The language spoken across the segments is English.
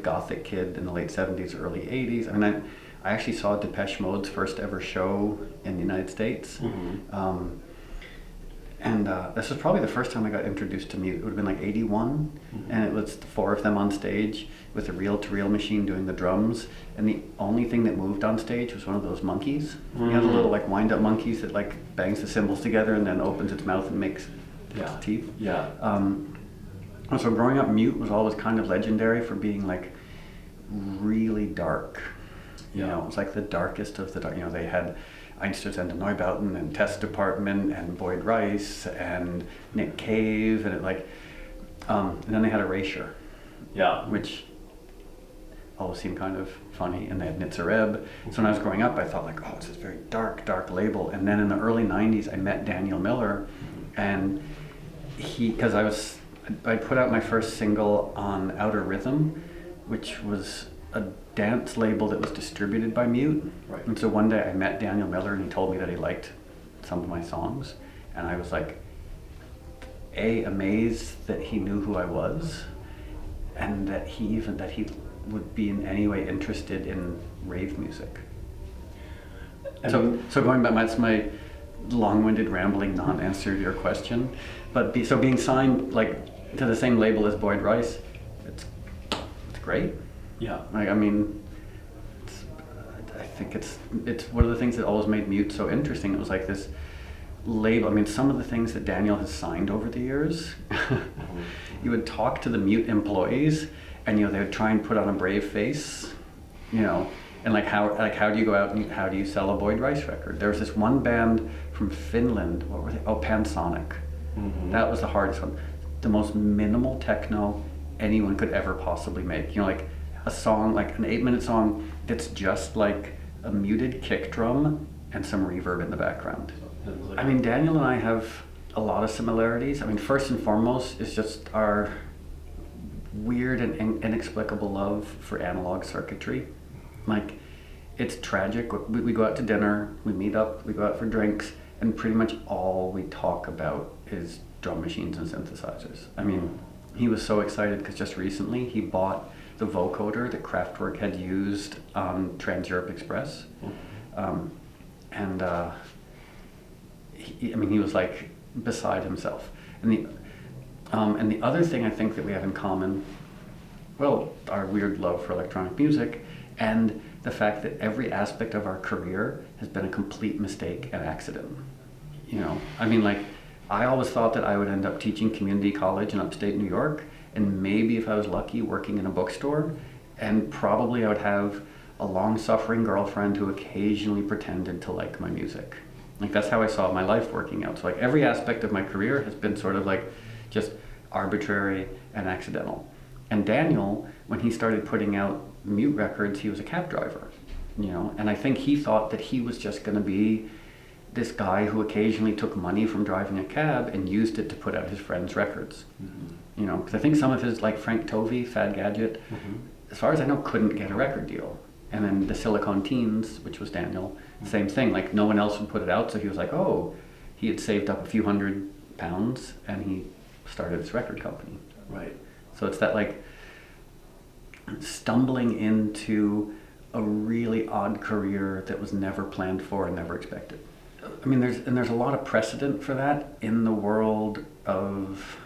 wave gothic kid in the late 70s, early 80s. I mean, I actually saw Depeche Mode's first ever show in the United States. And this was probably the first time I got introduced to mute. It would have been like 81, and it was the four of them on stage with a reel-to-reel machine doing the drums, and the only thing that moved on stage was one of those monkeys. You know, the little like wind-up monkeys that like bangs the cymbals together and then opens its mouth and makes its teeth. So growing up, mute was always kind of legendary for being like really dark. You know, it was like the darkest of the dark. You know, they had Einstürzende Neubauten and Test Department and Boyd Rice and Nick Cave and it like, and then they had Erasure, which always seemed kind of funny, and they had Nitzareb. So when I was growing up, I thought like, oh, it's this very dark label. And then in the early 90s, I met Daniel Miller, and because I put out my first single on Outer Rhythm, which was a dance label that was distributed by Mute. And so one day I met Daniel Miller and he told me that he liked some of my songs, and I was like, amazed that he knew who I was, and that he would be in any way interested in rave music. So going back, that's my long-winded rambling non-answer to your question, but being signed like to the same label as Boyd Rice, it's great. Like, I mean, I think it's one of the things that always made Mute so interesting. It was like this label. I mean, some of the things that Daniel has signed over the years, you would talk to the Mute employees, and you know, they would try and put on a brave face, you know, and how do you go out and how do you sell a Boyd Rice record? There was this one band from Finland. What were they? Oh, Pansonic. That was the hardest one. The most minimal techno anyone could ever possibly make. You know, like a song, like an 8-minute song that's just like a muted kick drum and some reverb in the background. I mean, Daniel and I have a lot of similarities. I mean, first and foremost is just our weird and inexplicable love for analog circuitry. Like, it's tragic. We go out to dinner, we meet up, we go out for drinks, and pretty much all we talk about is drum machines and synthesizers. I mean, he was so excited because just recently he bought the vocoder that Kraftwerk had used on Trans-Europe Express. He was like beside himself. And the other thing I think that we have in common, well, our weird love for electronic music, and the fact that every aspect of our career has been a complete mistake and accident. You know, I mean, like, I always thought that I would end up teaching community college in upstate New York, and maybe if I was lucky, working in a bookstore, and probably I would have a long-suffering girlfriend who occasionally pretended to like my music. Like, that's how I saw my life working out. So like every aspect of my career has been sort of like just arbitrary and accidental. And Daniel, when he started putting out Mute records, he was a cab driver, you know, and I think he thought that he was just going to be this guy who occasionally took money from driving a cab and used it to put out his friends' records. You know, because I think some of his, like Frank Tovey, Fad Gadget, as far as I know, couldn't get a record deal. And then the Silicon Teens, which was Daniel, same thing. Like, no one else would put it out, so he was like, oh, he had saved up a few £100 and he started this record company. So it's that like stumbling into a really odd career that was never planned for and never expected. I mean, there's a lot of precedent for that in the world of,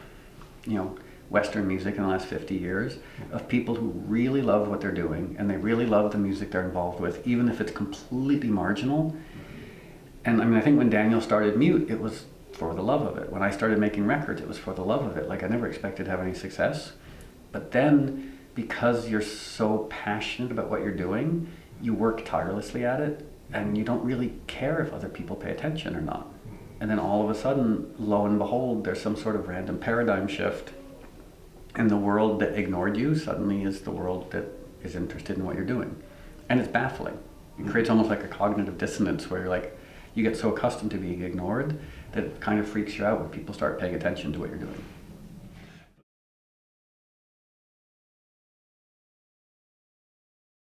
you know, Western music in the last 50 years, of people who really love what they're doing and they really love the music they're involved with, even if it's completely marginal. And I mean, I think when Daniel started Mute, it was for the love of it. When I started making records, it was for the love of it. Like, I never expected to have any success. But then, because you're so passionate about what you're doing, you work tirelessly at it, and you don't really care if other people pay attention or not. And then all of a sudden, lo and behold, there's some sort of random paradigm shift, and the world that ignored you suddenly is the world that is interested in what you're doing. And it's baffling. It creates almost like a cognitive dissonance where you're like, you get so accustomed to being ignored that it kind of freaks you out when people start paying attention to what you're doing.